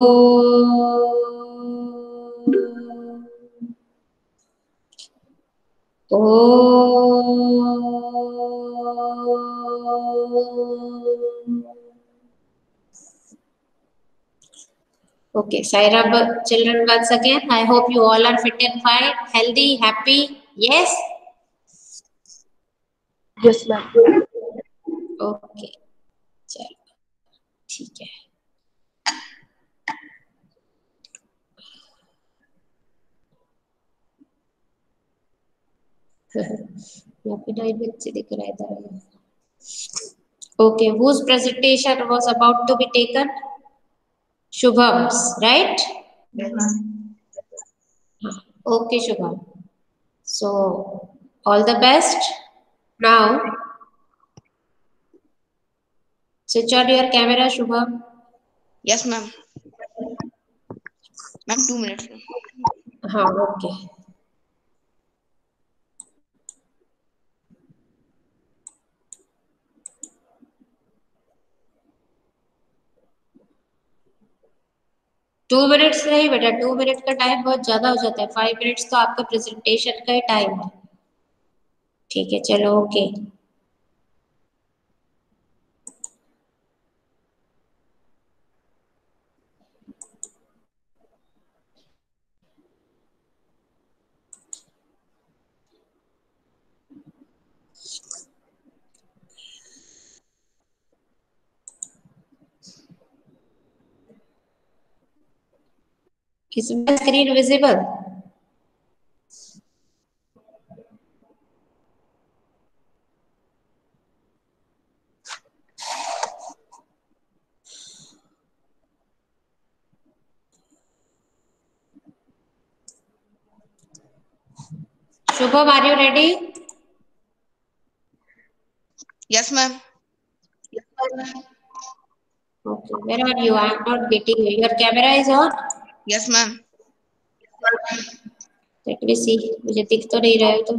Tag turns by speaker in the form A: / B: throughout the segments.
A: Okay, Sairab children once again. I hope you all are fit and fine, healthy, happy. Yes?
B: Yes, ma'am.
A: Okay, चलो ठीक है. यहाँ पे 9 बच्चे दिख रहा है इधर. Okay, whose presentation was about to be taken? Shubham's, right?
B: Yes, ma'am.
A: Okay, Shubham. So, all the best. Now, switch on your camera, Shubham.
B: Yes, ma'am. Ma'am, 2 minutes.
A: हाँ, okay. टू मिनट्स नहीं बेटा, 2 minute का time बहुत ज्यादा हो जाता है. 5 minutes तो आपका प्रेजेंटेशन का ही टाइम है. ठीक है, चलो ओके. इसमें screen visible? Shubham, are you ready?
B: Yes, ma'am.
A: Okay, where are you? I am not getting you. Your camera is on?
B: Yes, ma'am.
A: Let me see. मुझे दिख तो नहीं रहा है तो.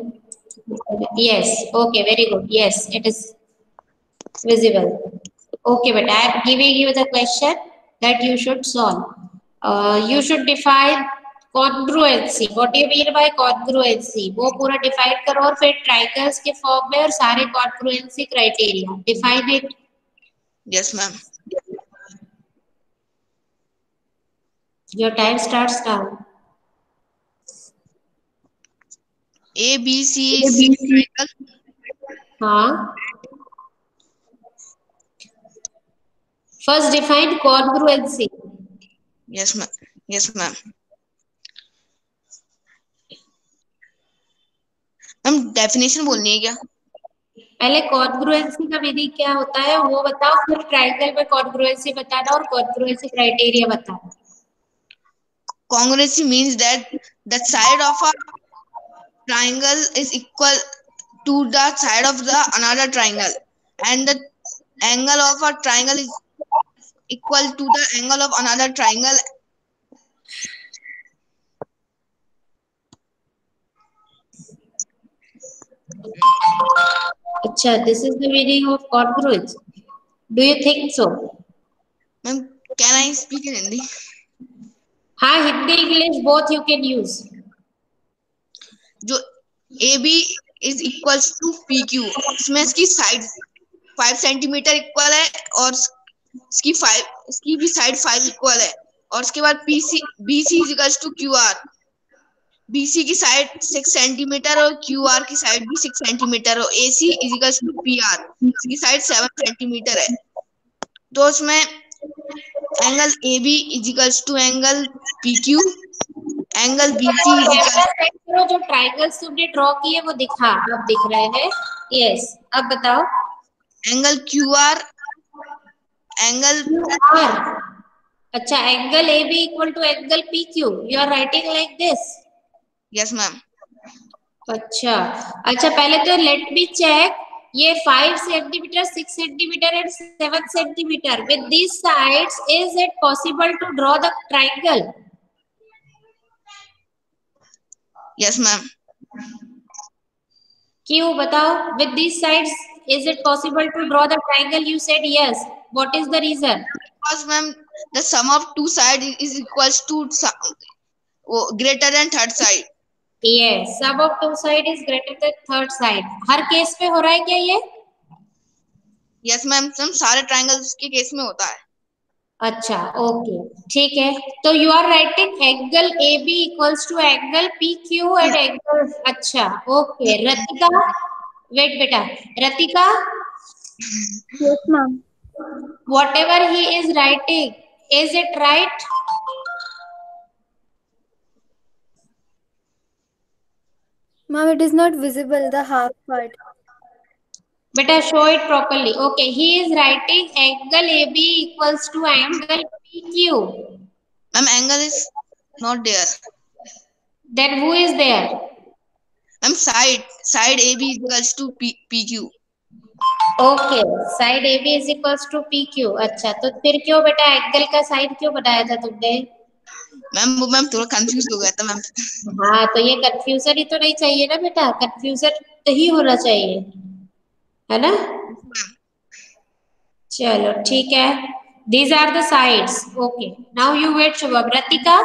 A: Yes. Okay, very good. Yes, it is visible. Okay, but I am giving you the question that you should solve. You should define congruency. What do you mean by congruency? वो पूरा define करो और फिर triangles के form में और सारे congruency criteria. Define it.
B: Yes, ma'am.
A: Your time starts now.
B: A, B, C is triangle.
A: हाँ. First define congruency.
B: Yes, ma'am. Yes, ma'am. Ma'am definition बोलनी है क्या?
A: पहले कॉन्ग्रुएंसी का मीनिंग क्या होता है वो बताओ, फिर ट्रायंगल में कॉन्ग्रुएंसी बताना और कॉन्ग्रुएंसी क्राइटेरिया बताना.
B: Congruency means that the side of a triangle is equal to the side of the another triangle, and the angle of a triangle is equal to the angle of another triangle.
A: अच्छा, this is the meaning of congruence. Do you think so?
B: Ma'am, can I speak in Hindi?
A: हाँ, Hindi English both you can use.
B: जो AB is equals to PQ, इसमें इसकी side 5 centimetre equal है और इसकी भी side 5 equal है, और उसके बाद BC is equals to QR. BC की साइड 6 सेंटीमीटर और QR की साइड भी 6 सेंटीमीटर और AC is equals to PR, इसकी साइड 7 सेंटीमीटर है. तो उसमें angle AB is equals to angle PQ, angle BC is equals
A: जो ट्रायंगल्स तुमने ड्रॉ किए वो दिखा, अब दिख रहे हैं. यस, अब बताओ.
B: Angle QR, angle
A: QR. अच्छा, angle AB equal to angle PQ. You are writing like this.
B: Yes ma'am.
A: अच्छा अच्छा, पहले तो लेट मी चेक. ये 5 centimetre, 6 centimetre and 7 centimetre with these sides, is it possible to draw the triangle?
B: Yes ma'am.
A: क्यों बताओ? with these sides, is it possible to draw the triangle? You said yes. What is the reason?
B: Because ma'am the sum of two sides is equals to greater than third side.
A: Yes, sum of two side is greater than third side. हर case में हो रहा है क्या ये?
B: Yes ma'am, सारे triangles के case में होता है.
A: अच्छा, ओके, ठीक है. तो you are writing angle A B equals to angle P Q and angle. अच्छा, ओके. रतिका, वेट बेटा. Ratika,
C: Yes, ma'am.
A: whatever he is writing, is it right?
C: Ma'am, it is not visible, the half part.
A: Beta, show it properly. Okay, he is writing angle AB equals to angle PQ.
B: Ma'am angle is not there.
A: Then who is there?
B: Ma'am side AB equals to PQ.
A: Okay, side AB is equals to PQ. अच्छा, तो फिर क्यों बेटा angle का side क्यों बनाया था तुमने?
B: मैम थोड़ा कंफ्यूज हो गया था मैम.
A: हाँ, तो ये कंफ्यूजन ही तो नहीं चाहिए ना बेटा. कंफ्यूजन ही होना चाहिए, है ना? चलो ठीक है. These are the sides. Okay. Now you wait, Shubham. Ratika,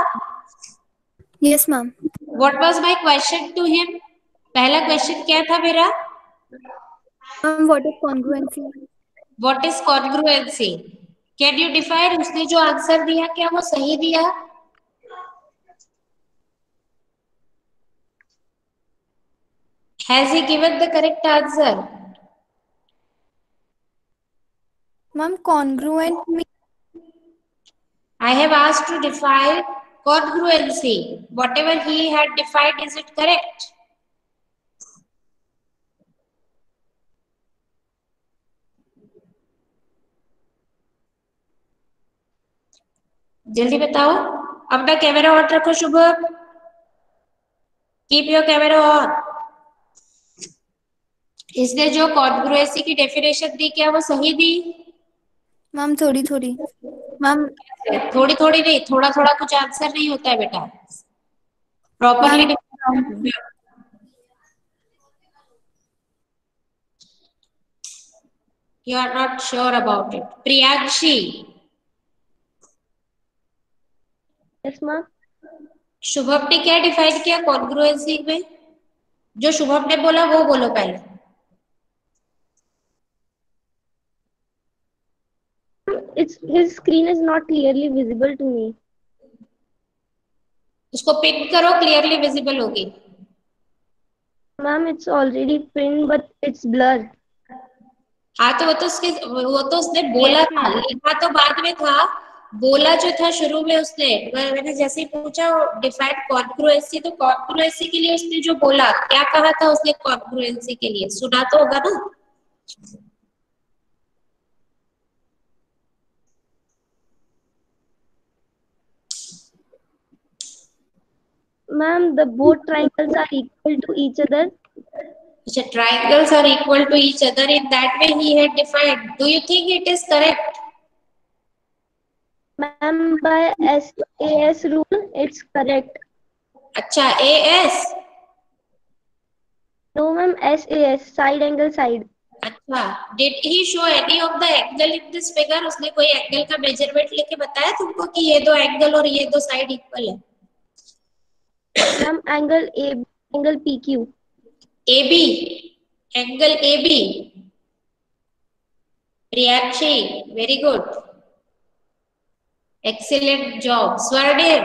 C: Yes, ma'am.
A: what was my question to him? पहला क्वेश्चन क्या था मेरा?
C: Ma'am, what is congruency?
A: What is congruency? Can you define? उसने जो आंसर दिया क्या वो सही दिया? Has he given the correct answer?
C: Ma'am, congruent means
A: I have asked to define congruency. Whatever he had defined, is it correct? जल्दी बताओ. अपना कैमरा ऑन रखो Shubham. Keep your camera on. इसने जो कॉन्ग्रुएंसी की डेफिनेशन दी क्या वो सही दी?
C: ma'am थोड़ी ma'am
A: थोड़ी थोड़ी नहीं, थोड़ा थोड़ा कुछ आंसर नहीं होता है बेटा. Properly you are not sure about it. Priyanshi.
C: yes ma'am.
A: Shubham ने क्या डिफाइन किया कॉन्ग्रुएंसी में? जो शुभम ने बोला वो बोलो पहले.
C: His screen is not clearly visible to me.
A: उसको पिन करो, क्लियरली विजिबल होगी.
C: Ma'am, it's already pinned, but it's blurred.
A: हाँ, तो वो तो उसने बोला था, लिखा तो बाद में था. बोला जो था शुरू में उसने, मैंने जैसे ही पूछा डिफाइन कॉन्ग्रुएंसी, तो कॉन्ग्रुएंसी के लिए उसने जो बोला क्या कहा था उसने कॉन्ग्रुएंसी के लिए, सुना तो होगा ना?
C: Ma'am, the both triangles are equal to each other.
A: Triangles are equal to each other. In that way he had defined. Do you think it is correct?
C: Ma'am, by SAS rule, it's correct.
A: अच्छा, AS.
C: No, ma'am, SAS, side angle side.
A: अच्छा, did he show any of the angle in this figure? उसने कोई angle का measurement लेके बताया तुमको कि ये दो एंगल और ये दो साइड इक्वल है?
C: Ma'am, angle PQ.
A: AB, angle AB. Priyanshi, very good. Excellent job. Swarnim.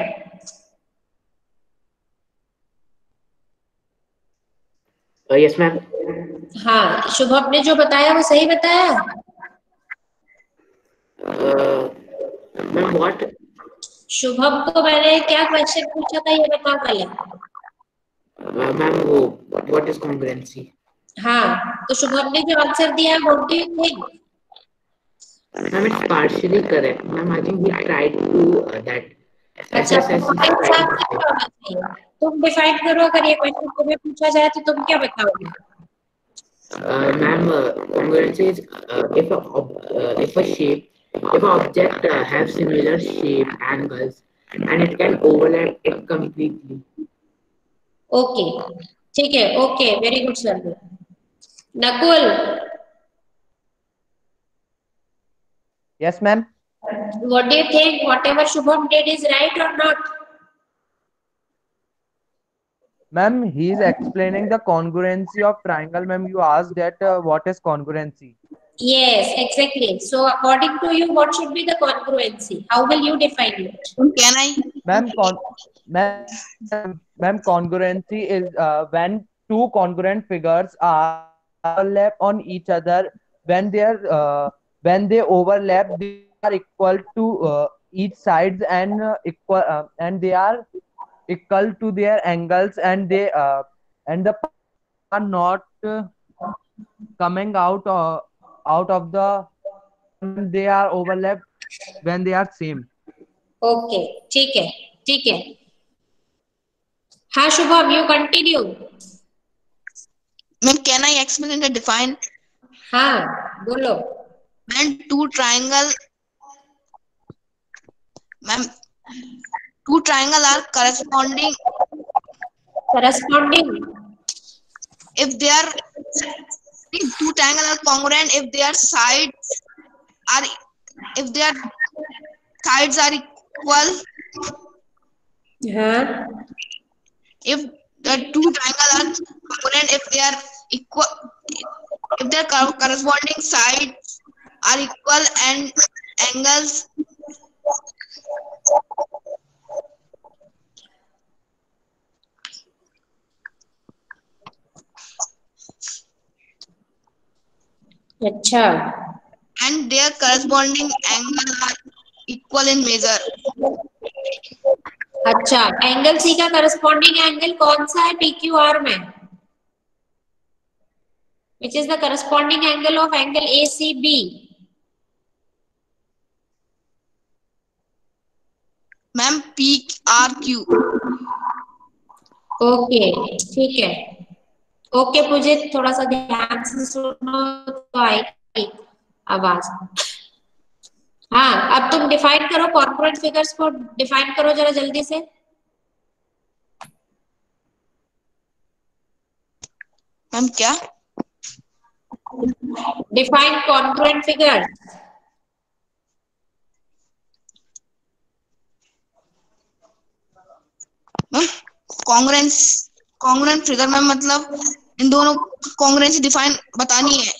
D: Yes, ma'am.
A: हाँ, शुभम ने जो बताया वो सही बताया?
D: Ma'am, what?
A: शुभम को मैंने क्या क्वेश्चन पूछा था ये बताओ पहले.
D: Ma'am, what is congruency?
A: हाँ, तो शुभम ने जो आंसर दिया है what do you think?
D: Ma'am, it's partially correct. Ma'am, I think we tried to that.
A: अच्छा, तुम डिफाइन करो. अगर ये क्वेश्चन तुम्हें पूछा जाए तो तुम क्या बताओगे?
D: Ma'am, congruency is if an object have similar shape, angles, and it can overlap it completely.
A: Okay, ठीक है. Okay, very good sir. Nakul.
E: Yes, ma'am.
A: What do you think? Whatever Shubham did is right or not?
E: Ma'am, he is explaining the congruency of triangle. Ma'am, you asked that what is congruency?
A: Yes, exactly. So according to you, what should be the congruency? How will you define it?
B: Can I?
E: Ma'am, ma'am, congruency is when two congruent figures are overlap on each other. When they overlap, they are equal to each sides and equal and they are equal to their angles, and the are not coming out of the when they are overlapped, when they are same.
A: Okay, ठीक है, ठीक है. हाँ Shubham, you continue.
B: Ma'am, can I explain and define?
A: हाँ, बोलो.
B: When two triangle, ma'am, two triangle are corresponding
A: Corresponding.
B: if they are two triangle are congruent if their sides are equal.
A: हाँ.
B: If the two triangle are congruent if they are equal, if their corresponding sides are equal and angles
A: अच्छा.
B: and their corresponding angle are equal in measure.
A: अच्छा, angle C का corresponding angle कौन सा है PQR में? Which is the corresponding angle of angle ACB?
B: Ma'am, PRQ.
A: Okay, ठीक है. Okay पूजित, थोड़ा सा ध्यान से सुनो तो आएगी आवाज. हाँ, अब तुम डिफाइन करो, कॉर्पोरेट फिगर्स को डिफाइन करो जरा जल्दी से.
B: मैम क्या?
A: Define corporate figure.
B: Ma'am congruent figure में मतलब इन दोनों कॉन्ग्रुएंसी डिफाइन बतानी है.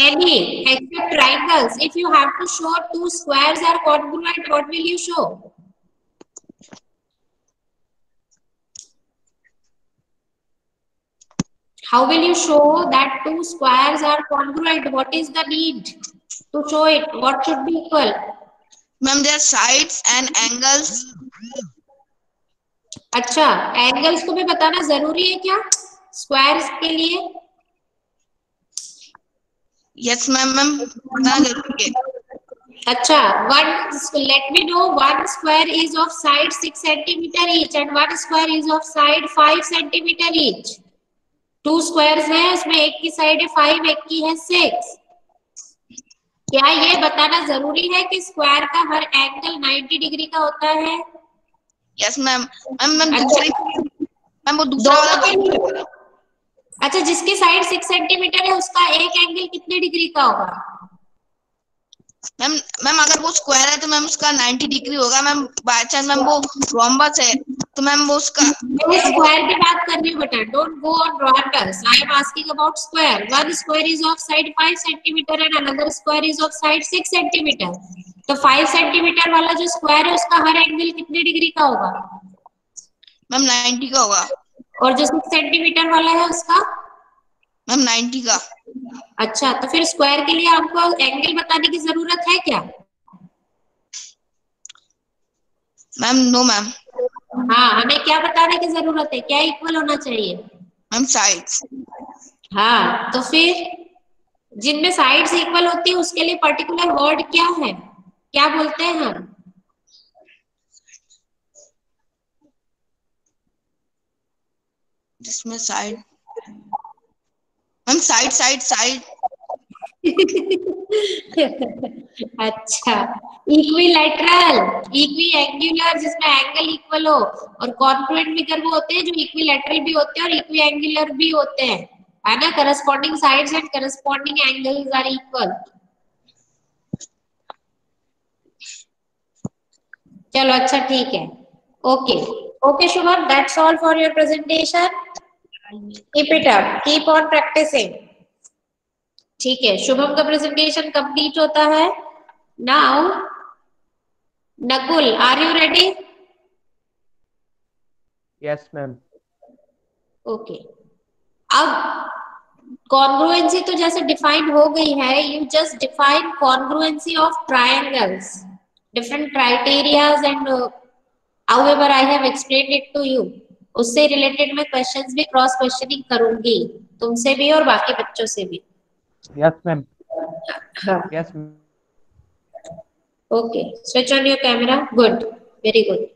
A: Any except triangles. If you have to show two squares are congruent, what will you show? How will you show that two squares are congruent? What is the need to show it? What should be equal?
B: Ma'am, their sides and angles.
A: अच्छा, angles को भी बताना जरूरी है क्या squares के लिए?
B: Yes, ma'am. Ma'am बताना जरूरी है.
A: अच्छा, let me know one square is of side 6 centimeter each and one square is of side 5 centimeter each. Two squares है, उसमें एक की साइड है 5, एक की है 6. क्या ये बताना जरूरी है कि स्क्वायर का हर एंगल 90 डिग्री का होता है?
B: Yes, ma'am. मैम वो दूसरा वाला.
A: अच्छा, जिसकी साइड 6 सेंटीमीटर है उसका एक एंगल कितने डिग्री का होगा?
B: मैम अगर वो स्क्वायर है तो मैम उसका 90 डिग्री होगा. मैम बाय चांस मैम वो रोम्बस है तो मैम वो उसका
A: स्क्वायर की बात कर रही हूँ बेटा. Don't go on rhombus. I am asking about square. One square is of side 5 centimetre and another square is of side 6 centimetre. तो 5 सेंटीमीटर वाला जो स्क्वायर है उसका हर एंगल कितने डिग्री का होगा?
B: मैम 90 का होगा.
A: और जो 6 सेंटीमीटर वाला है उसका?
B: मैम 90 का.
A: अच्छा, तो फिर स्क्वायर के लिए आपको एंगल बताने की जरूरत है क्या?
B: Ma'am no ma'am.
A: हाँ, हमें क्या बताने की जरूरत है? क्या इक्वल होना चाहिए?
B: Ma'am sides.
A: हाँ, तो फिर जिनमें साइड्स इक्वल होती है उसके लिए पर्टिकुलर वर्ड क्या है? क्या बोलते हैं हम?
B: जिसमें साइड मैम साइड.
A: अच्छा, इक्विलैटरल, इक्विएंगुलर जिसमें एंगल इक्वल हो, और कॉन्ग्रुएंट फिगर वो होते हैं जो इक्विलैटरल भी होते हैं और इक्विएंगुलर भी होते हैं, है ना? Corresponding sides and corresponding angles are equal. चलो अच्छा ठीक है. Okay. Okay Shubham, that's all for your presentation. Keep it up. Keep on practicing. ठीक है, शुभम का प्रेजेंटेशन कंप्लीट होता है. Now Nakul, are you ready?
E: Yes ma'am.
A: Okay. अब कॉन्ग्रुएंसी तो जैसे डिफाइन हो गई है, you just define congruency of triangles, different criterias and however I have explained it to you. उससे रिलेटेड मैं क्वेश्चंस भी क्रॉस क्वेश्चनिंग करूंगी, तुमसे भी और बाकी बच्चों से भी.
E: Yes ma'am.
A: हाँ.
E: Yes.
A: Okay, switch on your camera. Good, very good.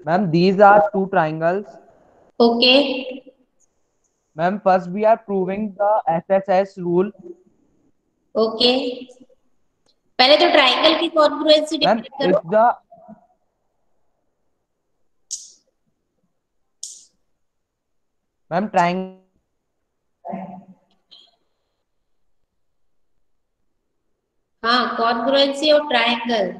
E: Ma'am, these are two triangles.
A: Okay.
E: Ma'am, first we are proving the SSS rule.
A: Okay, पहले तो ट्राइंगल की कॉन्ग्रुएंसी
E: Ma'am,
A: डिफाइन
E: if
A: करो.
E: the ma'am triangle
A: हाँ, congruency of triangle.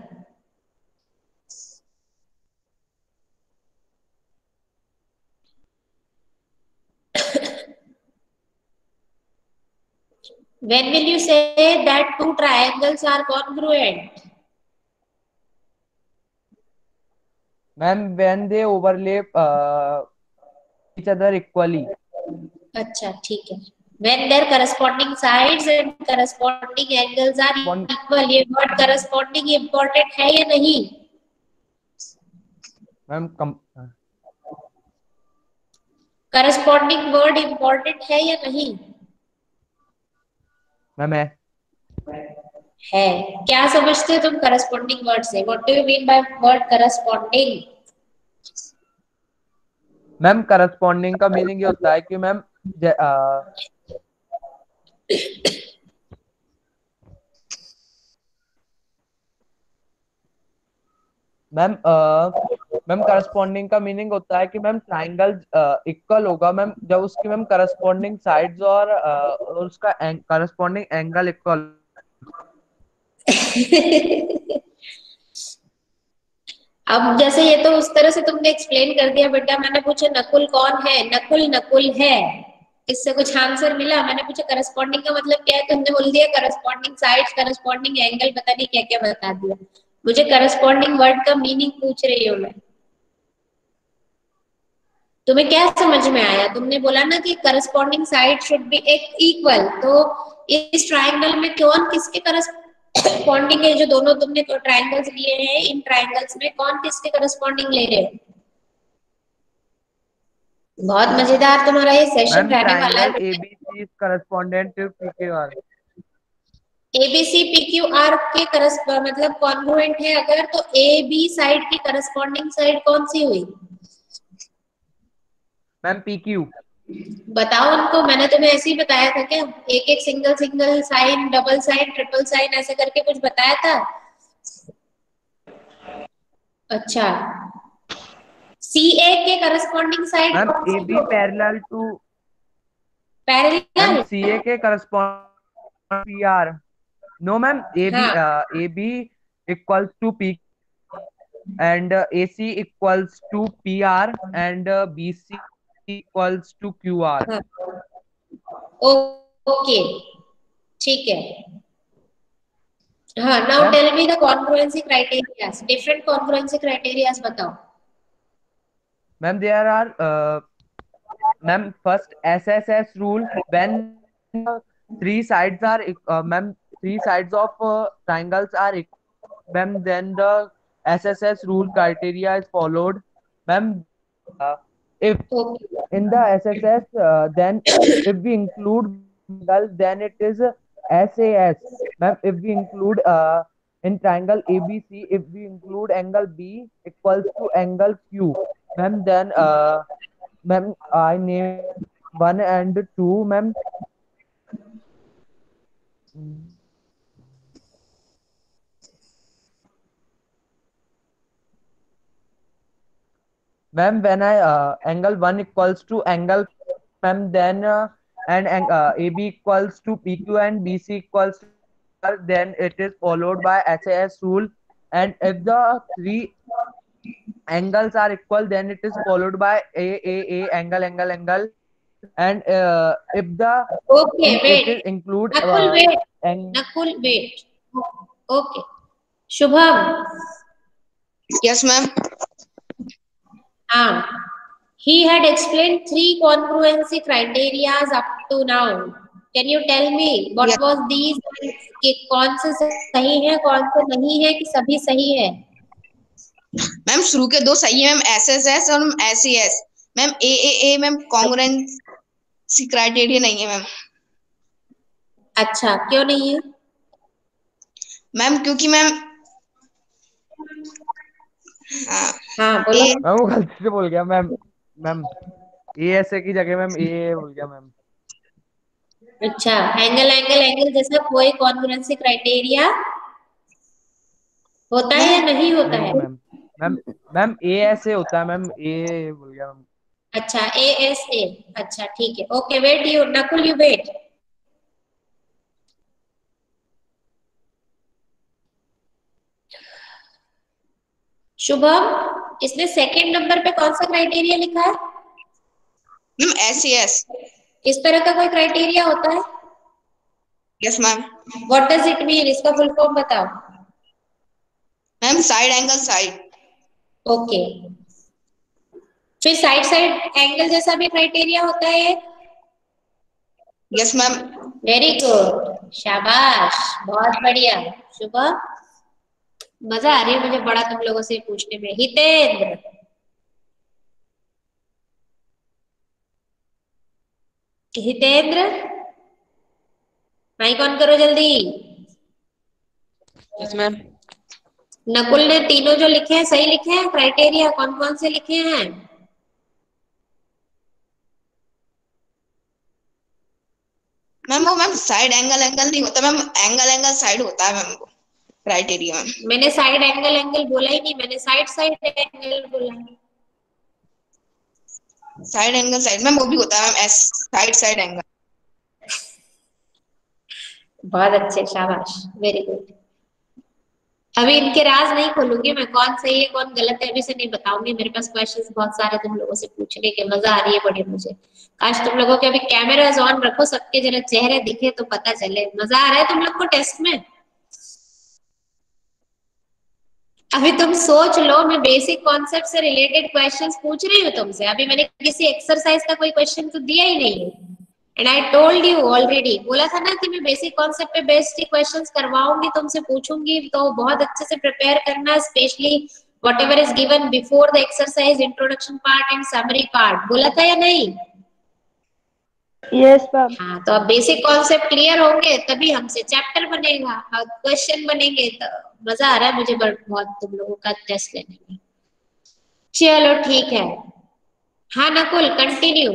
A: When will you say that two triangles are congruent?
E: ma'am when they overlap each other equally.
A: अच्छा ठीक है. When their corresponding sides and corresponding angles are
E: One
A: equal. ये word corresponding important है या नहीं?
E: ma'am
A: Corresponding word important है या नहीं?
E: ma'am
A: है. क्या समझते हो तुम corresponding word से? What do you mean by word corresponding?
E: Ma'am corresponding का मीनिंग ये होता है कि मैम मैम मैम करस्पॉन्डिंग का मीनिंग होता है कि मैम ट्राइंगल इक्वल होगा मैम जब उसकी मैम करस्पॉन्डिंग साइड्स और उसका करस्पॉन्डिंग एंगल इक्वल.
A: अब जैसे ये तो उस तरह से तुमने एक्सप्लेन कर दिया बेटा. मैंने पूछा नकुल कौन है? नकुल नकुल है. इससे कुछ आंसर मिला? मैंने पूछा करस्पॉन्डिंग का मतलब क्या है? तुमने बोल दिया करस्पॉन्डिंग साइड्स, करस्पॉन्डिंग एंगल, पता नहीं क्या क्या बता दिया. मुझे करस्पॉन्डिंग वर्ड का मीनिंग पूछ रही हूँ मैं. तुम्हें क्या समझ में आया? तुमने बोला ना कि करस्पॉन्डिंग साइड शुड बी एक इक्वल. तो इस ट्राइंगल में कौन किसके करस्पॉन्डिंग है? जो दोनों तुमने ट्राइंगल्स लिए हैं, इन ट्राइंगल्स में कौन किसके करस्पॉन्डिंग ले रहे हो? बहुत मजेदार तुम्हारा ये सेशन
E: मैम
A: रहने वाला है
E: ट्राइंगल
A: बेटा.
E: ABC is correspondent to PQR.
A: ABC PQR के मतलब कॉन्ग्रुएंट है अगर, तो ए बी साइड की करस्पॉन्डिंग साइड कौन सी हुई?
E: Ma'am PQ.
A: बताओ उनको. मैंने तुम्हें ऐसे ही बताया था क्या? एक एक single single sign, double sign, triple sign ऐसे करके कुछ बताया था? अच्छा. सी ए के करस्पॉन्डिंग साइड
E: मैम
A: कौन सी
E: एबी
A: होगी?
E: Parallel to ma'am
A: parallel.
E: CA के correspond PR. No ma'am AB
A: हाँ.
E: AB equals to P and AC equals to PR and BC equals to QR.
A: हाँ. ओके ठीक है. हाँ. Now
E: ma'am
A: tell me the congruency criterias. Different congruency criterias बताओ.
E: Ma'am there are ma'am first SSS rule when three sides are ma'am three sides of triangles are equal ma'am then the SSS rule criteria is followed. Ma'am if
A: okay.
E: in the SSS then if we include angle then it is SAS. Ma'am, if we include in triangle ABC, if we include angle B equals to angle Q, ma'am, then ma'am, I name one and two, ma'am. Ma'am, when I angle 1 equals to angle, ma'am, then AB equals to PQ and BC equals to R, then it is followed by SAS rule. And if the three angles are equal, then it is followed by A angle, angle, angle. And if the
A: Okay,
E: it
A: wait.
E: is include
A: Nakul, wait.
E: and
A: Nakul, wait. Okay. Shubham.
B: Yes, ma'am.
A: Ah. He had explained three congruency criteria up to now. Can you tell me what
B: Yes,
A: was these? कि कौन से सही है, कौन से नहीं है, कि सभी सही है?
B: मैम शुरू के दो सही है मैम, SSS और SES। मैम ए मैम कॉन्ग्रुएंसी क्राइटेरिया नहीं है मैम।
A: अच्छा, क्यों नहीं है?
B: मैम क्योंकि मैम हाँ,
A: हाँ, बोलो।
B: ए
E: मैं वो गलती से बोल गया मैम। मैम ASA की जगह मैम ए बोल गया मैम।
A: अच्छा, एंगल एंगल एंगल जैसा कोई कॉन्ग्रुएंसी क्राइटेरिया होता है या
B: मैम
A: नहीं होता
E: नहीं
A: है?
E: मैम। मैम मैम ASA होता है मैम, ए बोल गया मैम।
A: अच्छा, ASA। अच्छा, ठीक है। Okay, wait you Nakul, you wait. Shubham, इसने सेकंड नंबर पे कौन सा क्राइटेरिया लिखा है?
B: Ma'am SES।
A: इस तरह का कोई क्राइटेरिया होता है?
B: Yes ma'am.
A: What does it mean? इसका फुल फॉर्म बताओ।
B: Ma'am side angle side.
A: Okay, फिर साइड साइड एंगल जैसा भी क्राइटेरिया होता है?
B: Yes ma'am.
A: वेरी गुड, शाबाश, बहुत बढ़िया। शुभम, मजा आ रही है मुझे बड़ा तुम लोगों से पूछने में। हितेंद्र, हितेंद्र, माइक ऑन करो जल्दी।
F: Yes ma'am.
A: नकुल ने तीनों जो लिखे हैं सही लिखे हैं? क्राइटेरिया कौन कौन से लिखे हैं?
B: मैम वो मैम साइड एंगल एंगल नहीं होता मैम, एंगल एंगल साइड होता है मैम वो क्राइटेरिया मैम।
A: मैंने साइड एंगल एंगल बोला ही नहीं, मैंने साइड साइड एंगल बोला।
B: साइड एंगल साइड मैम वो भी होता है ma'am, S side side angle.
A: बहुत अच्छे, शाबाश, वेरी गुड। अभी इनके राज नहीं खोलूंगी मैं, कौन सही है कौन गलत है अभी से नहीं बताऊंगी। मेरे पास क्वेश्चंस बहुत सारे तुम लोगों से पूछने के, मजा आ रही है बड़ी मुझे। काश तुम लोगों के अभी कैमरास ऑन रखो, सबके जरा चेहरे दिखे तो पता चले मजा आ रहा है तुम लोग को टेस्ट में। अभी तुम सोच लो, मैं बेसिक कॉन्सेप्ट से रिलेटेड क्वेश्चंस पूछ रही हूँ तुमसे। अभी मैंने किसी एक्सरसाइज का कोई क्वेश्चन तो दिया ही नहीं है। And I told you already, बोला था ना कि मैं बेसिक कॉन्सेप्ट पे बेस्ड ही क्वेश्चंस करवाऊंगी, तुमसे पूछूंगी, तो बहुत अच्छे से प्रिपेयर करना, specially whatever is given before the exercise, introduction part and summary part. बोला था या नहीं?
C: Yes, ma'am.
A: हाँ, तो अब बेसिक कॉन्सेप्ट क्लियर होंगे तभी हमसे चैप्टर बनेगा और क्वेश्चन बनेंगे। तो मजा आ रहा है मुझे बहुत तुम लोगों का टेस्ट लेने में। चलो ठीक है। हाँ Nakul, continue.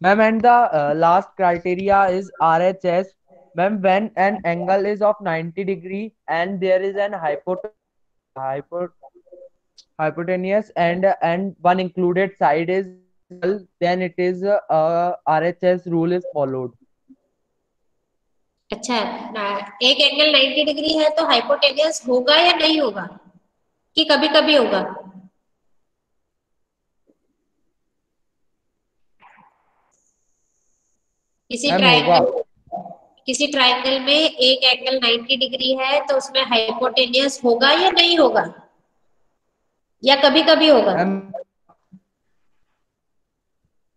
E: Ma'am, and the last criteria is RHS. Ma'am, when an angle is of 90 degree and there is an hypo hypotenuse and one included side is equal, then it is RHS rule is followed.
A: अच्छा, एक angle 90 degree है तो hypotenuse होगा या नहीं होगा, कि कभी कभी होगा? किसी
E: मैम होगा।
A: ट्रायंगल, किसी ट्रायंगल में एक एंगल 90 डिग्री है तो उसमें हाइपोटेनियस होगा या नहीं होगा, या कभी कभी होगा?
E: मैम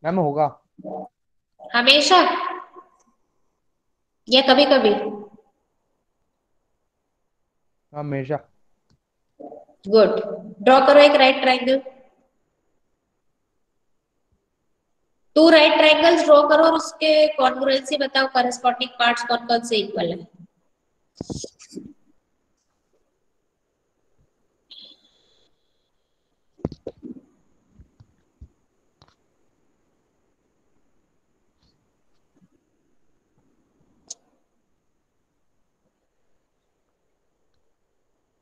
E: मैम होगा।
A: हमेशा या कभी कभी?
E: हमेशा।
A: गुड, ड्रॉ करो एक right triangle. Two right triangles draw करो और उसके कॉन्ग्रुएंसी बताओ, करस्पॉन्डिंग पार्ट्स कौन कौन से इक्वल है।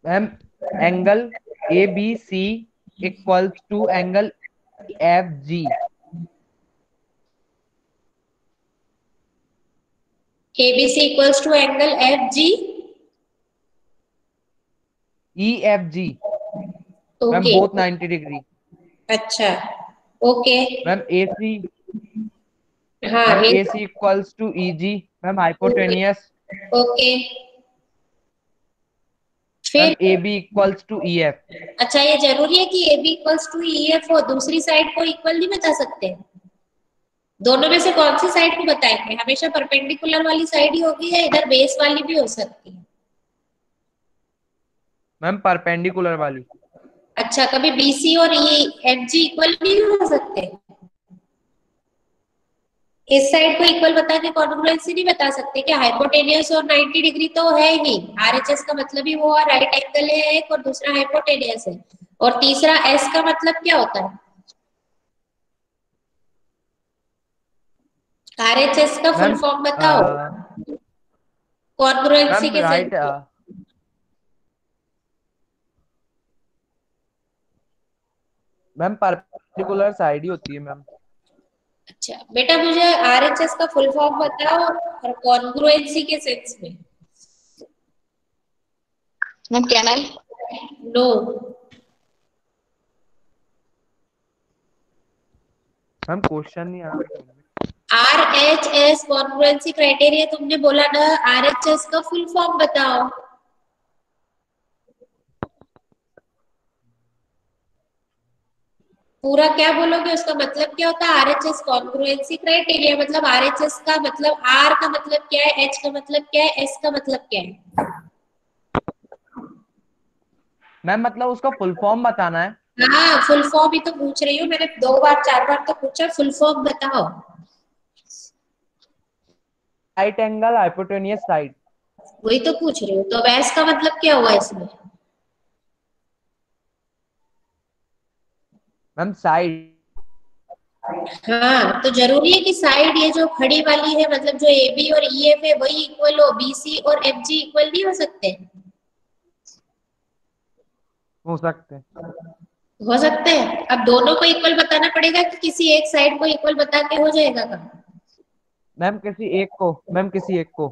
E: Ma'am angle ABC equals to angle EFG.
A: ABC equals to angle FG.
E: EFG. Ma'am
A: Okay.
E: both 90 degree.
A: अच्छा. Okay.
E: मैम AC
A: हाँ.
E: Ma'am AC equals to EG. Ma'am hypotenuse.
A: Okay.
E: Ma'am
A: फिर
E: AB equals to EF.
A: अच्छा, ये जरूरी है कि AB equals to EF हो, दूसरी साइड को इक्वल नहीं बता सकते? दोनों में से कौन सी साइड को बताएंगे? हमेशा परपेंडिकुलर वाली साइड ही होगी या इधर बेस वाली भी हो सकती है?
E: मैम परपेंडिकुलर वाली.
A: अच्छा, कभी BC और FG इक्वल नहीं हो सकते? इस साइड को इक्वल बता के कॉन्ग्रुएंसी नहीं बता सकते क्या? हाइपोटेनियस और 90 डिग्री तो है ही, RHS का मतलब ही वो है, राइट एंगल है एक, और दूसरा हाइपोटेनियस है, और तीसरा S का मतलब क्या होता है? RHS का फुल
E: मैम
A: फॉर्म बताओ कॉन्ग्रुएंसी
E: मैम
A: के सेंस
E: राइट.
A: में।
E: मैम परपेंडिकुलर साइड ही होती है मैम.
A: अच्छा बेटा, मुझे RHS का फुल फॉर्म बताओ और कॉन्ग्रुएंसी के सेंस में।
B: मैम क्या नाम?
A: नो.
E: मैम क्वेश्चन नहीं आ रहा.
A: RHS कॉन्ग्रुएंसी क्राइटेरिया तुमने बोला ना, RHS का फुल फॉर्म बताओ। पूरा क्या बोलोगे, उसका मतलब क्या होता है? RHS कॉन्ग्रुएंसी क्राइटेरिया मतलब RHS का मतलब, R का मतलब क्या है, H का मतलब क्या है, S का मतलब क्या है?
E: मैम मतलब उसका फुल फॉर्म बताना है.
A: हाँ, फुल फॉर्म ही तो पूछ रही हूँ मैंने, 2 बार 4 बार तो पूछा, फुल फॉर्म बताओ।
E: Right angle hypotenuse side.
A: वही तो पूछ रही हूँ, तो अब S का मतलब क्या हुआ इसमें?
E: Ma'am side.
A: हाँ, तो जरूरी है कि साइड ये जो खड़ी वाली है, मतलब जो AB और EF है वही इक्वल हो, BC और FG इक्वल नहीं हो सकते?
E: हो सकते हैं.
A: हो सकते हैं। अब दोनों को इक्वल बताना पड़ेगा कि किसी एक साइड को इक्वल बता के हो जाएगा काम?
E: मैम किसी एक को.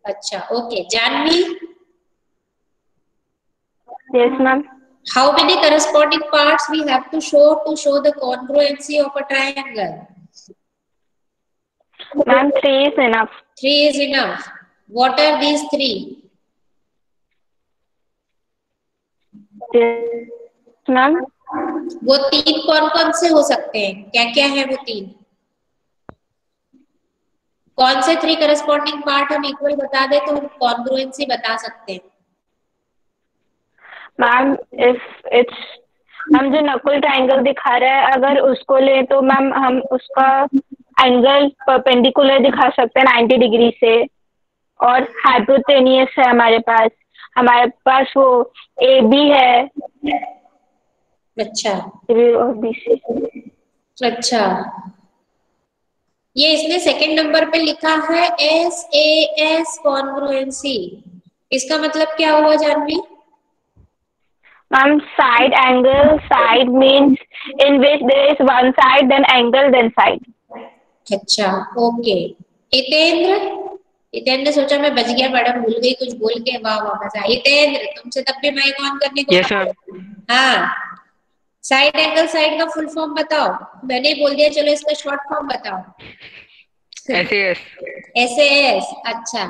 A: अच्छा, okay. Janvi,
C: Yes, ma'am.
A: how many corresponding parts we have to show the congruency of a triangle?
C: Ma'am, 3 is enough.
A: 3 is enough. What are these 3?
C: Yes, ma'am.
A: वो 3 कौन कौन से हो सकते हैं, क्या क्या है वो 3? कौन से 3 करस्पॉन्डिंग पार्ट हम इक्वल बता दे तो हम कॉन्ग्रुएंसी बता सकते हैं?
C: मैम इफ इट्स हम जो नकुल ट्रायंगल दिखा रहा है, अगर उसको ले तो मैम हम उसका एंगल परपेंडिकुलर दिखा सकते हैं 90 डिग्री से, और हाइपोटेनियस है हमारे पास वो ए बी है।
A: अच्छा
C: और बी सी।
A: अच्छा, ये इसने सेकंड नंबर पे लिखा है SAS कॉन्ग्रुएंसी, इसका मतलब क्या हुआ Janvi?
C: Ma'am side angle, side means in which there is one side then angle then side.
A: अच्छा ओके. हितेंद्र, हितेंद्र ने सोचा मैं बच गया, मैडम भूल गई कुछ बोल के, वाह वाह मजा. हितेंद्र, तुमसे तब भी माइक ऑन करने को
F: यस
A: कहा.
F: मैम.
A: हाँ, साइड एंगल साइड का फुल फॉर्म बताओ. मैंने ही बोल दिया, चलो इसका शॉर्ट फॉर्म बताओ.
F: SAS.
A: SAS. अच्छा,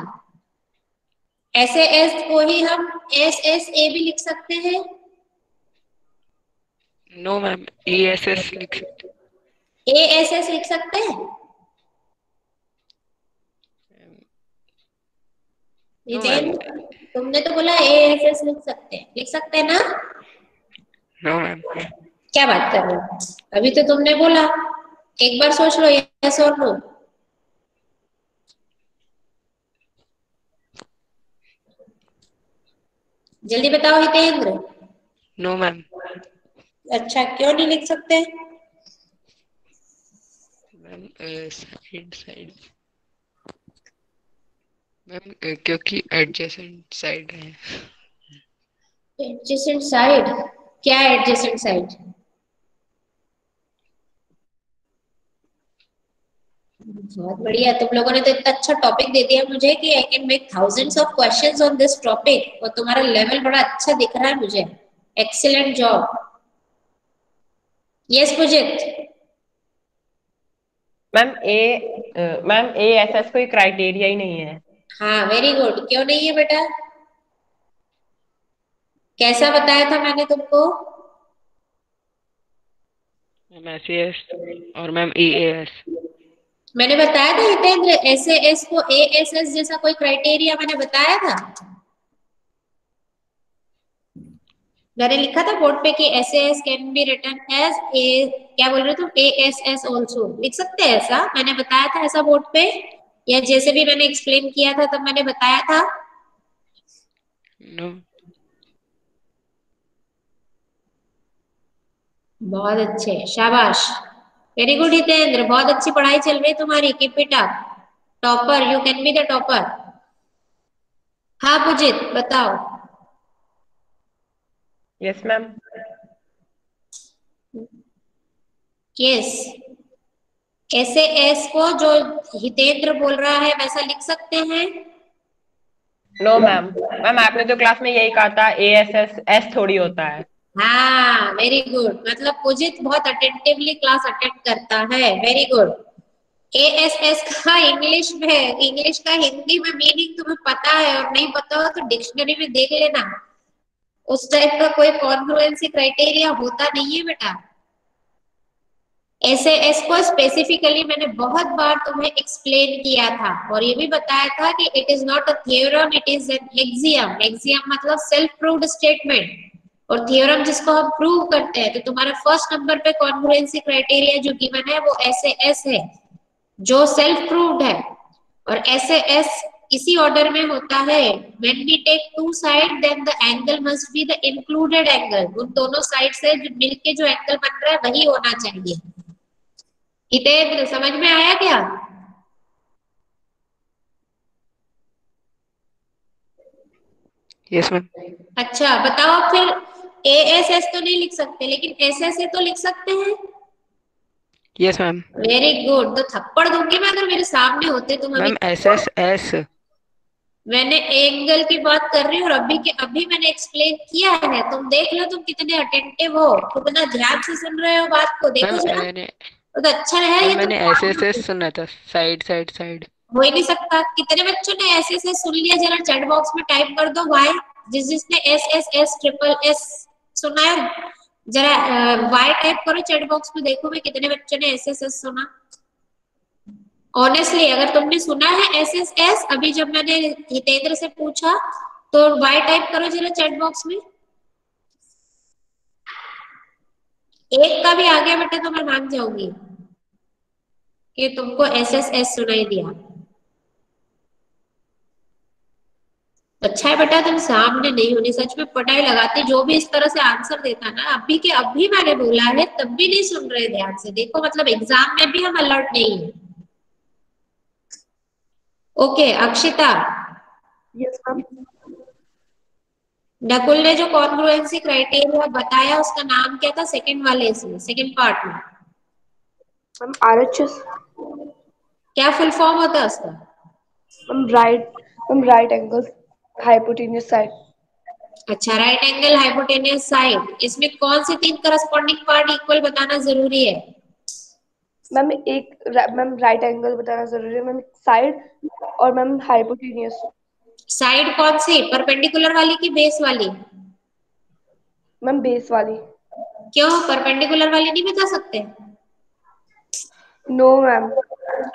A: SAS को ही हम SSA भी लिख सकते हैं?
F: नो मैम, ESS लिख सकते.
A: ASS लिख सकते हैं?
F: No ma'am.
A: तुमने तो बोला ASS लिख सकते हैं ना?
F: No ma'am.
A: क्या बात कर रहे हो, अभी तो तुमने बोला. एक बार सोच लो, यस और नो. जल्दी बताओ हितेंद्र.
F: No ma'am.
A: अच्छा, क्यों नहीं लिख सकते?
F: मैम साइड साइड मैम, क्योंकि एडजेसेंट साइड है.
A: Adjacent side. क्या है एडजेसेंट साइड? बहुत बढ़िया, तुम लोगों ने तो इतना अच्छा टॉपिक दे दिया मुझे कि I can make thousands of questions on this topic, और तुम्हारा लेवल बड़ा अच्छा दिख रहा है मुझे। Excellent job. Yes Pujit.
G: Ma'am ASS कोई क्राइटेरिया ही नहीं है।
A: हाँ वेरी गुड। क्यों नहीं है बेटा? कैसा बताया था मैंने तुमको?
F: मैम SES और मैम EAS।
A: मैंने बताया था हितेंद्र, SAS को ASS जैसा कोई क्राइटेरिया मैंने बताया था? मैंने लिखा था बोर्ड पे कि SAS can be written as a, क्या बोल रहे तुम, ASS ऑल्सो लिख सकते हैं ऐसा? मैंने बताया था ऐसा बोर्ड पे, या जैसे भी मैंने एक्सप्लेन किया था तब मैंने बताया था?
F: नो।
A: बहुत अच्छे, शाबाश, वेरी गुड हितेंद्र, बहुत अच्छी पढ़ाई चल रही है तुम्हारी, keep it up, topper, you can be the topper. हाँ पुजित बताओ।
G: Yes ma'am.
A: यस, SAS को जो हितेंद्र बोल रहा है वैसा लिख सकते हैं?
G: नो मैम आपने तो क्लास में यही कहा था ASS थोड़ी होता है।
A: हाँ वेरी गुड, मतलब पुजित बहुत अटेंटिवली क्लास अटेंड करता है, वेरी गुड। ASS का इंग्लिश में, इंग्लिश का हिंदी में मीनिंग तुम्हें पता है, और नहीं पता हो तो डिक्शनरी में देख लेना, उस टाइप का कोई कॉन्ग्रुएंसी क्राइटेरिया होता नहीं है बेटा। SAS को स्पेसिफिकली मैंने बहुत बार तुम्हें एक्सप्लेन किया था, और ये भी बताया था कि it is not a theorem, it is an axiom. Axiom मतलब सेल्फ प्रूव्ड स्टेटमेंट, और थ्योरम जिसको हम प्रूव करते हैं। तो तुम्हारा फर्स्ट नंबर पे कॉन्ग्रुएंसी क्राइटेरिया जो गिवन है वो SAS है, जो सेल्फ प्रूव्ड है। और SAS इसी ऑर्डर में होता है, when we take two side then the angle must be the included angle, उन दोनों साइड से जो मिलके जो एंगल बन रहा है वही होना चाहिए। हितेंद्र समझ में आया क्या?
F: Yes ma'am.
A: अच्छा बताओ फिर, ASS तो नहीं लिख सकते लेकिन SSA तो लिख सकते हैं?
F: Yes ma'am.
A: वेरी गुड, तो थप्पड़ दूंगी मैं अगर मेरे सामने होते तुम अभी।
F: Ma'am SSS।
A: मैंने एंगल की बात कर रही हूँ, और अभी के अभी मैंने एक्सप्लेन किया है, तुम देख लो तुम कितने अटेंटिव हो, कितना ध्यान से सुन रहे हो बात को, देखो
F: मैम
A: जरा।
F: मैंने
A: तो अच्छा है ये तो।
F: मैंने SSS सुना था, साइड साइड साइड।
A: हो ही नहीं सकता। कितने बच्चों ने ऐसे सुन लिया? जरा चैट बॉक्स में टाइप कर दो वाई, जिसने SSS ट्रिपल S सुना है, जरा वाई टाइप करो चैट बॉक्स में, देखो मैं कितने बच्चों ने SSS सुना। ऑनेस्टली अगर तुमने सुना है SSS, अभी जब मैंने हितेंद्र से पूछा, तो वाई टाइप करो जरा चैट बॉक्स में। एक का भी आ गया बेटा तो मैं मान जाऊंगी कि तुमको SSS सुनाई दिया। अच्छा है बेटा तुम सामने नहीं होनी, सच में पढ़ाई लगाती, जो भी इस तरह से आंसर देता ना, अभी के अभी मैंने बोला है तब भी नहीं सुन रहे ध्यान से, देखो मतलब एग्जाम में भी हम अलर्ट नहीं है। Okay Akshita.
H: Yes ma'am.
A: Nakul ने जो कॉन्ग्रुएंसी क्राइटेरिया बताया उसका नाम क्या था सेकंड वाले इसमें, सेकंड पार्ट में?
H: Ma'am RHS।
A: क्या फुल फॉर्म होता है उसका?
H: Ma'am right angle hypotenuse side.
A: अच्छा, राइट एंगल हाइपोटेन्यूज साइड, इसमें कौन से तीन करस्पॉन्डिंग पार्ट इक्वल बताना जरूरी है?
H: मैम राइट एंगल बताना जरूरी है मैम, साइड और मैम हाइपोटेन्यूज।
A: साइड कौन सी, परपेंडिकुलर वाली की बेस वाली?
H: मैम बेस वाली।
A: क्यों, परपेंडिकुलर वाली नहीं बता सकते?
H: No ma'am.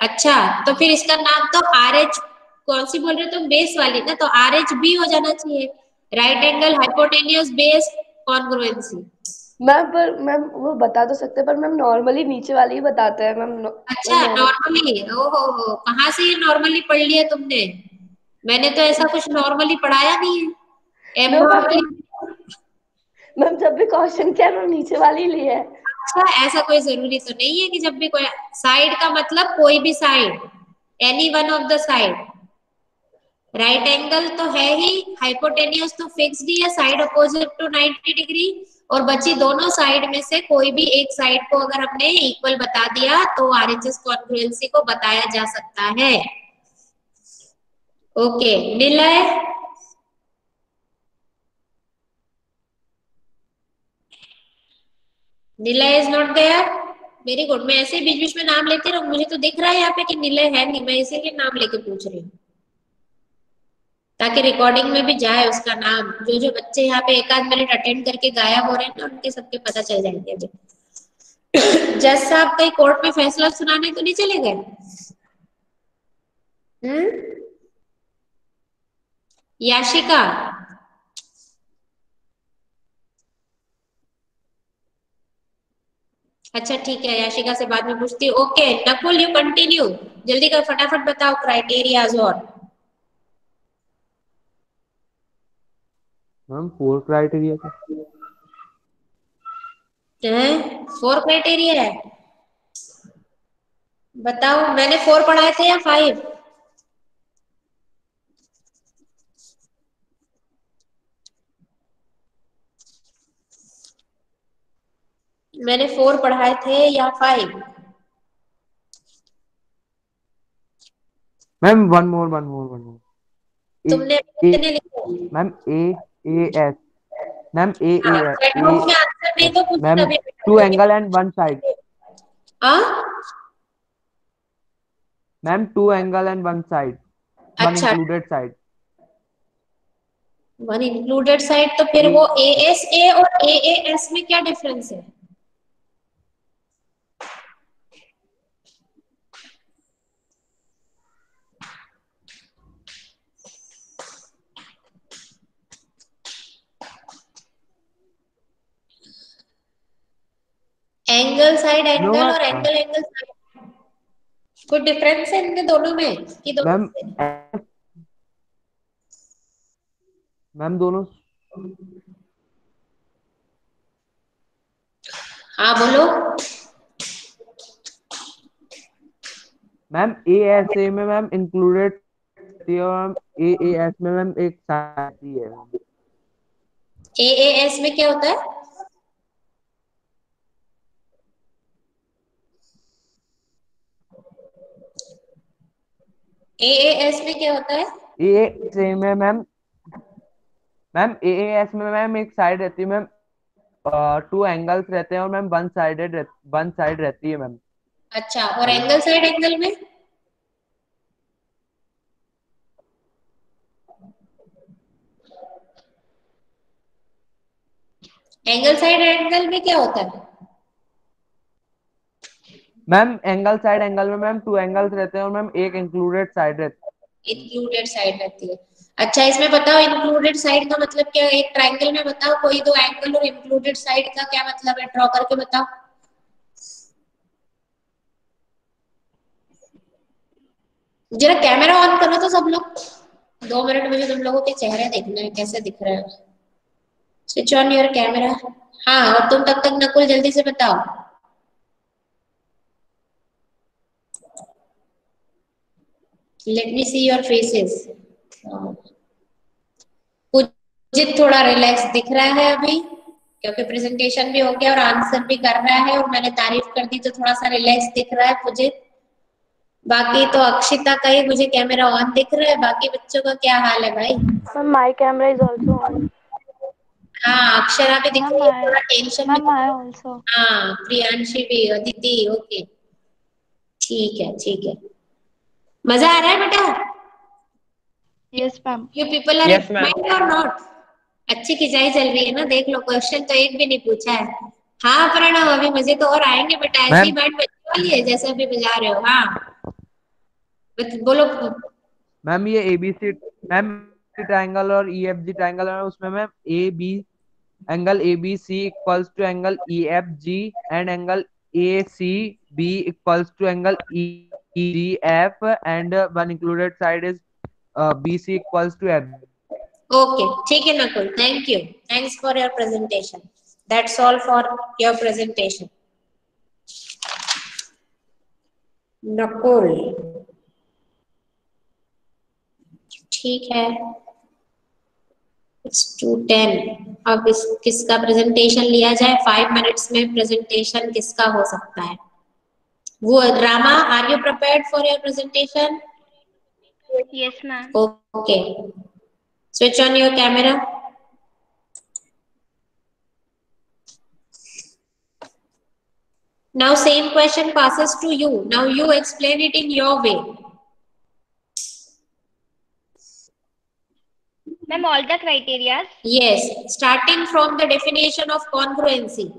A: अच्छा तो फिर इसका नाम तो RH, कौन सी बोल रहे हो तुम, बेस वाली ना, तो RHB हो जाना चाहिए, right angle hypotenuse base congruency.
H: Ma'am वो बता तो सकते हैं, पर मैम नॉर्मली नीचे वाली ही बताते हैं मैम।
A: अच्छा नॉर्मली, ओहो कहाँ से ये नॉर्मली पढ़ लिया तुमने? मैंने तो ऐसा कुछ नॉर्मली पढ़ाया नहीं है, एबनॉर्मली।
H: मैम जब भी क्वेश्चन किया मैम नीचे वाली ली है।
A: अच्छा ऐसा कोई जरूरी तो नहीं है कि जब भी कोई, साइड का मतलब कोई भी side, any one of the side. Right angle तो है ही, हाइपोटेन्यूज तो फिक्स्ड ही है, साइड अपोजिट टू 90 डिग्री, और बची दोनों साइड में से कोई भी एक साइड को अगर हमने इक्वल बता दिया तो आरएचएस कॉन्ग्रुएंसी को बताया जा सकता है। Okay, Nilay. Nilay is not there. Very good. मैं ऐसे बीच बीच में नाम लेती रहूं, मुझे तो दिख रहा है यहाँ पे कि निलय है नहीं, मैं इसीलिए नाम लेके पूछ रही हूँ ताकि रिकॉर्डिंग में भी जाए उसका नाम। जो जो बच्चे यहाँ पे एक आध मिनट अटेंड करके गायब हो रहे हैं ना, उनके सबके पता चल जाएंगे अभी। जज साहब कहीं कोर्ट में फैसला सुनाने तो नहीं चले गए? याशिका, अच्छा ठीक है, याशिका से बाद में पूछती हूँ। ओके नकुल, यू कंटिन्यू, जल्दी कर, फटाफट बताओ क्राइटेरियाज। और
E: मैम 4 क्राइटेरिया
A: हैं 4 क्राइटेरिया है? बताओ, मैंने 4 पढ़ाए थे या 5? मैंने 4 पढ़ाए थे या 5?
E: मैम वन मोर
A: तुमने कितने लिखे?
E: मैम AAS मैम
A: हाँ, चैट बॉक्स में आंसर नहीं तो कुछ
E: मैम
A: तभी
E: 2 एंगल एंड 1 साइड।
A: हाँ
E: मैम 2 एंगल एंड 1 साइड, 1
A: अच्छा,
E: इंक्लूडेड साइड।
A: 1 इंक्लूडेड साइड, तो फिर वो ASA और AAS में क्या डिफरेंस है? एंगल साइड एंगल और एंगल एंगल साइड, कोई डिफरेंस है इनके दोनों में कि दोनों
E: मैम
A: से?
E: मैम दोनों
A: हाँ बोलो।
E: मैम ASA में मैम इंक्लूडेड है और मैम AAS में मैम एक साइड ही है।
A: AAS में क्या होता है? AAS में क्या होता है?
E: AAS में मैम AAS में मैम एक साइड रहती है मैम, 2 एंगल्स रहते हैं और मैम 1 साइड रहती है मैम।
A: अच्छा, और एंगल साइड एंगल में? एंगल साइड एंगल में क्या होता है?
E: मैम एंगल साइड एंगल में मैम 2 एंगल्स रहते हैं और मैम एक इंक्लूडेड साइड रहती है।
A: इंक्लूडेड साइड रहती है। अच्छा, इसमें बताओ इंक्लूडेड साइड का मतलब क्या है? एक ट्रायंगल में बताओ कोई 2 एंगल और इंक्लूडेड साइड का क्या मतलब है, ड्रॉ करके बताओ। जरा कैमरा ऑन करो तो सब लोग, 2 मिनट मुझे तुम लोगों के चेहरे देखना है कैसे दिख रहे हैं। Switch on your camera. हाँ, और तुम तब तक नकुल जल्दी से बताओ। Let me see your faces. पूजित थोड़ा रिलैक्स दिख रहा है अभी, क्योंकि प्रेजेंटेशन भी हो गया और आंसर भी कर रहा है और मैंने तारीफ कर दी तो थोड़ा सा रिलैक्स दिख रहा है पूजित। बाकी तो अक्षिता का ही मुझे कैमरा ऑन दिख रहा है, बाकी बच्चों का क्या हाल है भाई?
C: Ma'am, my camera is also on.
A: हाँ, अक्षरा भी दिख
C: Ma'am,
A: रही है, थोड़ा टेंशन में।
C: I also.
A: हाँ, प्रियांशी भी, अदिति, ओके ठीक है ठीक है। मजा आ रहा है बेटा?
C: Yes, ma'am.
A: You people are
G: Yes, ma'am.
A: और नॉट? अच्छी खिंचाई चल रही है ना, देख लो क्वेश्चन तो एक भी नहीं पूछा है। हाँ प्रणव, अभी मजे तो और आएंगे बेटा, ऐसी
E: मैम
A: बैंड बजने वाली है जैसे अभी बजा रहे हो। हाँ बोलो।
E: मैम ये ABC मैम ट्रायंगल और EFG ट्रायंगल है, उसमें ma'am angle ABC equals to angle EFG and angle ACB equals to angle EGF and one included side is BC equals to F।
A: Okay ठीक है Nakul, thank you, thanks for your presentation, that's all for your presentation. Nakul ठीक है, it's 2:10, अब किसका presentation लिया जाए? 5 minutes में presentation किसका हो सकता है? वो Rama, are you prepared for your presentation?
I: Yes, ma'am.
A: Okay. Switch on your camera. Now same question passes to you. Now you explain it in your way.
I: Ma'am, all the criteria.
A: Yes, starting from the definition of congruency.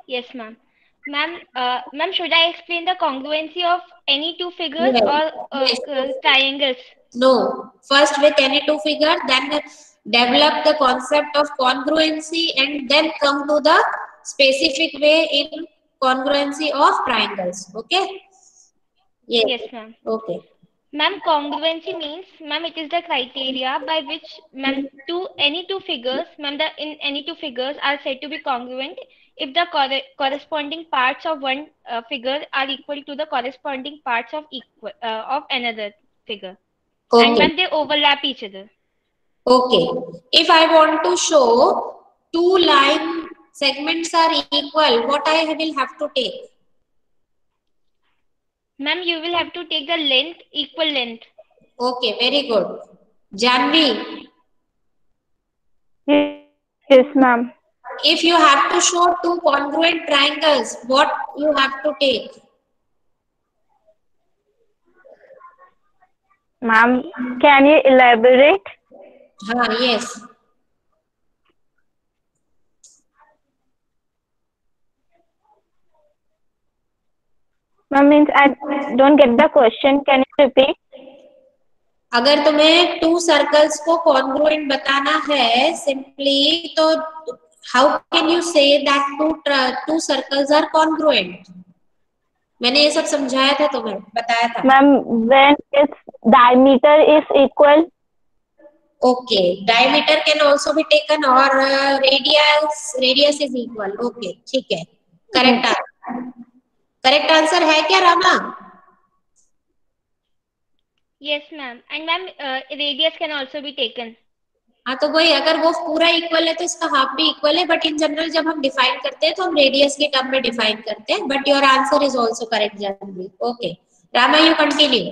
I: Yes, ma'am. Ma'am, should I explain the congruency of any two figures
A: Yes.
I: or
A: Yes.
I: triangles?
A: No, first with any two figure, then develop the concept of congruency and then come to the specific way in congruency of triangles. Okay? Yes.
I: Yes, ma'am.
A: Okay.
I: Ma'am, congruency means, ma'am, it is the criteria by which, ma'am, any two figures, ma'am, in any two figures are said to be congruent if the corresponding parts of one figure are equal to the corresponding parts of of another figure, and
A: Okay.
I: when they overlap each other.
A: Okay. If I want to show two line segments are equal, what I will have to take?
I: Ma'am, you will have to take the length, equal length.
A: Okay, very good. Janvi,
C: Yes, ma'am.
A: if you have to show two congruent triangles, what you have to take?
C: Ma'am, can you elaborate?
A: Yes.
C: Ma'am, means I don't get the question. Can you repeat?
A: अगर तुम्हें to circles को congruent बताना है simply, तो how can you say that two circles are congruent? मैंने ये सब समझाया था, तुम्हें बताया था.
C: Ma'am, when its diameter is equal.
A: Okay, diameter can also be taken or radius is equal. Okay, ठीक है. करेक्ट आंसर है क्या Rama?
I: Yes, ma'am. And ma'am, radius can also be taken.
A: हाँ, तो वही, अगर वो पूरा इक्वल है तो इसका हाफ भी इक्वल है, बट इन जनरल जब हम डिफाइन करते हैं तो हम रेडियस के टर्म में डिफाइन करते हैं. But your answer is also correct Janvi. Okay Rama, you continue.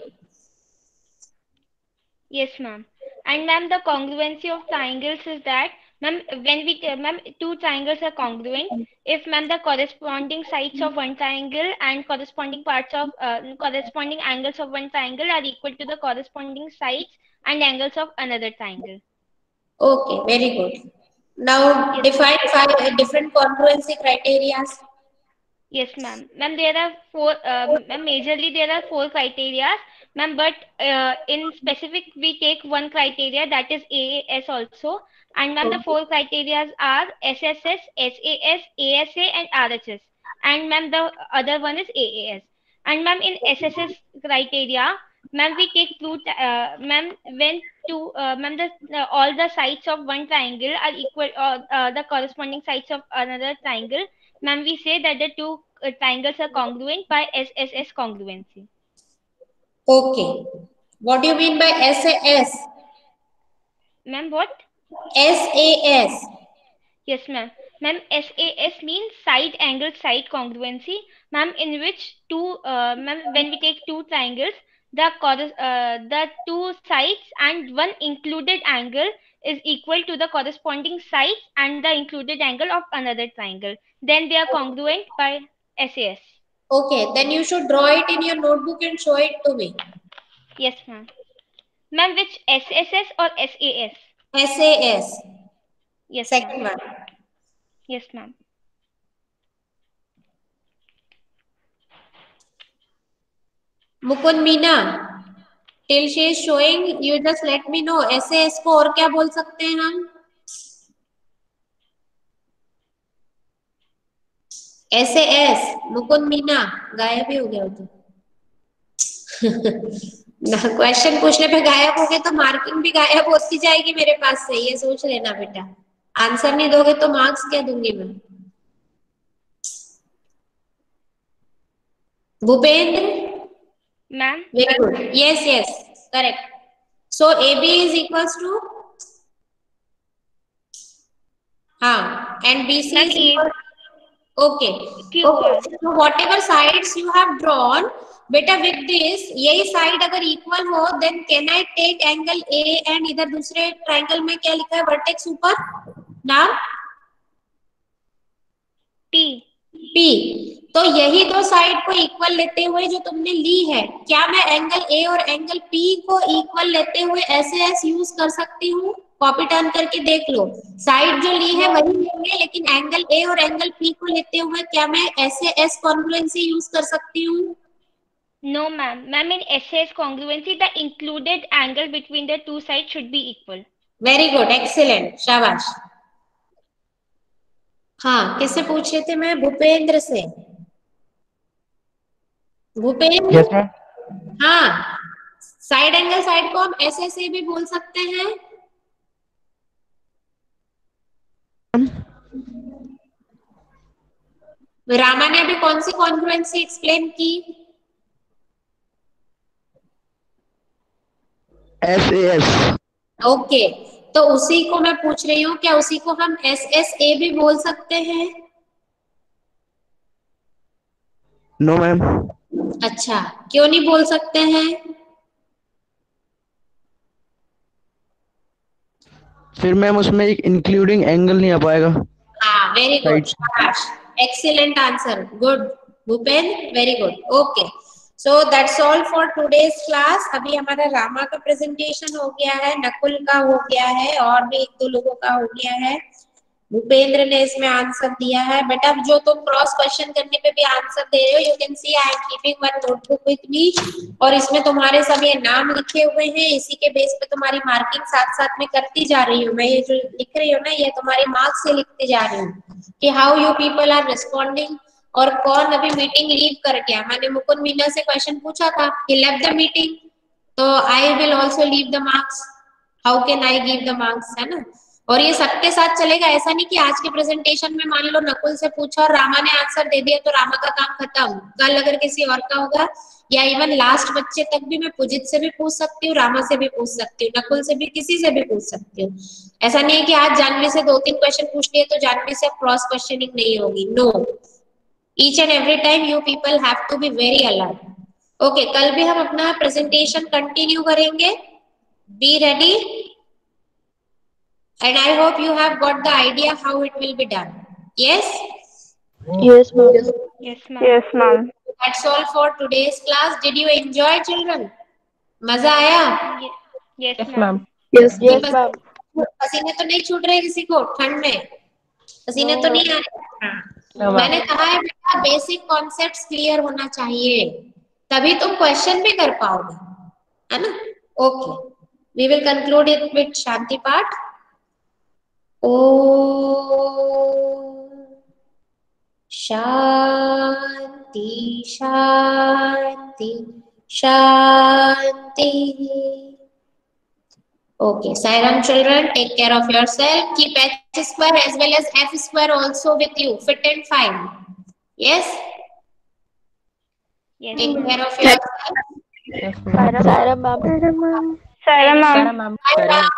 I: Yes, ma'am. And ma'am, the congruency of triangles is that, ma'am, when ma'am, two triangles are congruent if, ma'am, the corresponding sides of one triangle and corresponding parts of corresponding angles of one triangle are equal to the corresponding sides and angles of another triangle.
A: Okay, very good. Now define 5 different congruency criteria.
I: Yes, ma'am. Ma'am, there are 4. Ma'am, majorly there are 4 criteria, ma'am. But in specific, we take one criteria, that is AAS also. And ma'am, the 4 criteria are SSS, SAS, ASA, and RHS. And ma'am, the other one is AAS. And ma'am, in SSS criteria, ma'am, we take ma'am, when ma'am, all the sides of one triangle are equal, the corresponding sides of another triangle. Ma'am, we say that the two triangles are congruent by SSS congruency.
A: Okay. What do you mean by SAS?
I: Ma'am, what?
A: SAS.
I: Yes, ma'am. Ma'am, SAS means side angle side congruency. Ma'am, in which ma'am, when we take two triangles, the two sides and one included angle is equal to the corresponding sides and the included angle of another triangle. Then they are congruent by SAS.
A: Okay, then you should draw it in your notebook and show it to me.
I: Yes, ma'am. Ma'am, which SSS or SAS?
A: SAS.
I: Yes,
A: second
I: ma'am.
A: one.
I: Yes, ma'am.
A: Mukund Meena, till she is showing, you just let me know. SAS को और क्या बोल सकते हैं हम? SAS. Mukund Meena गायब ही हो गया तो. क्वेश्चन पूछने पे गायब हो गए तो मार्किंग भी गायब होती जाएगी मेरे पास से, ये सोच लेना बेटा. आंसर नहीं दोगे तो मार्क्स क्या दूंगी मैं? Bhupendra.
I: Ma'am.
A: Very good. Yes, yes, correct. So AB is equals to and BC
I: Ma'am,
A: is
I: A
A: equal. Okay.
I: QR.
A: So whatever sides you have drawn, बेटा with this यही side अगर equal हो, then can I take angle A and इधर दूसरे triangle में क्या लिखा है vertex ऊपर नाम
I: T.
A: P. तो यही दो साइड को इक्वल लेते हुए जो तुमने ली है, क्या मैं एंगल A और एंगल P को इक्वल लेते हुए ऐसे यूज कर सकती हूँ? कॉपी टर्न करके देख लो, साइड जो ली है वही लेंगे, लेकिन एंगल A और एंगल P को लेते हुए क्या मैं ऐसे एस कॉन्ग्रुएंसी यूज कर सकती हूँ?
I: No, ma'am. Ma'am, in SAS congruency, the included angle between the two sides should be equal.
A: Very good, excellent, शाबाश। हाँ, किससे पूछ रहे थे मैं? भूपेंद्र से। भूपेंद्र?
E: Yes ma'am.
A: हाँ, साइड एंगल साइड को हम ऐसे से भी बोल सकते हैं। रामा ने अभी कौन सी कॉन्ग्रुएंसी एक्सप्लेन की?
J: SAS।
A: ओके, तो उसी को मैं पूछ रही हूँ, क्या उसी को हम SSA भी बोल सकते हैं?
J: No ma'am.
A: अच्छा, क्यों नहीं बोल सकते हैं?
J: फिर मैम उसमें एक इंक्लूडिंग एंगल नहीं आ पाएगा।
A: हाँ, वेरी गुड, शाबाश, excellent answer, good Bhupen, very good. Okay, so that's all for today's class. अभी हमारा रामा का प्रेजेंटेशन हो गया है, नकुल का हो गया है, और भी एक दो लोगों का हो गया है। भूपेंद्र ने इसमें आंसर दिया है। बेटा जो तुम क्रॉस क्वेश्चन करने पे भी आंसर दे रहे हो, you can see I am keeping one notebook with me, और इसमें तुम्हारे सब ये नाम लिखे हुए हैं, इसी के बेस पे तुम्हारी मार्किंग साथ साथ में करती जा रही हूँ मैं। ये जो लिख रही हूँ ना, ये तुम्हारे मार्क्स से लिखती जा रही हूँ कि how you people are responding, और कौन अभी मीटिंग लीव कर गया। मैंने मुकुंद मीना से क्वेश्चन पूछा था, ही लेफ्ट द मीटिंग, तो I will also leave the marks, how can I give the marks, है ना। और ये सबके साथ चलेगा, ऐसा नहीं कि आज के प्रेजेंटेशन में मान लो नकुल से पूछा और रामा ने आंसर दे दिया तो रामा का काम खत्म। कल अगर किसी और का होगा, या इवन लास्ट बच्चे तक भी मैं पूजित से भी पूछ सकती हूँ, रामा से भी पूछ सकती हूँ, नकुल से भी, किसी से भी पूछ सकती हूँ। ऐसा नहीं है कि आज जानवी से 2-3 क्वेश्चन पूछ लिए तो जानवी से क्रॉस क्वेश्चनिंग नहीं होगी, no, each and every time you people have to be very alert. Okay, कल भी हम अपना प्रेजेंटेशन कंटिन्यू करेंगे, be ready, and I hope you have got the idea how it will be done. Yes?
H: Yes, ma'am.
I: Yes, ma'am.
C: Yes, ma'am.
A: That's all for today's class. Did you enjoy, children? मजा आया?
I: Yes,
G: Yes,
I: ma'am.
G: ma'am.
H: Yes, ma'am.
A: पसीने तो नहीं छूट रहे किसी को ठंड में? पसीने तो नहीं आ रहे?
G: No,
A: मैंने
G: ma'am.
A: कहा है बेटा, बेसिक कॉन्सेप्ट्स क्लियर होना चाहिए, तभी तुम क्वेश्चन भी कर पाओगे, है ना। Okay, we will conclude it with शांति पाठ। शांति शांति शांति। Okay, Sairam children, take care of yourself. Keep H square as well as F square also with you, fit and fine. Yes?
I: Yes,
A: Take
I: ma'am.
A: care of yourself.
G: Yes, ma'am.
H: Sarah ma'am.
C: Sarah, ma'am.
G: Sarah, ma'am.
A: Bye,
G: Sarah.
A: ma'am.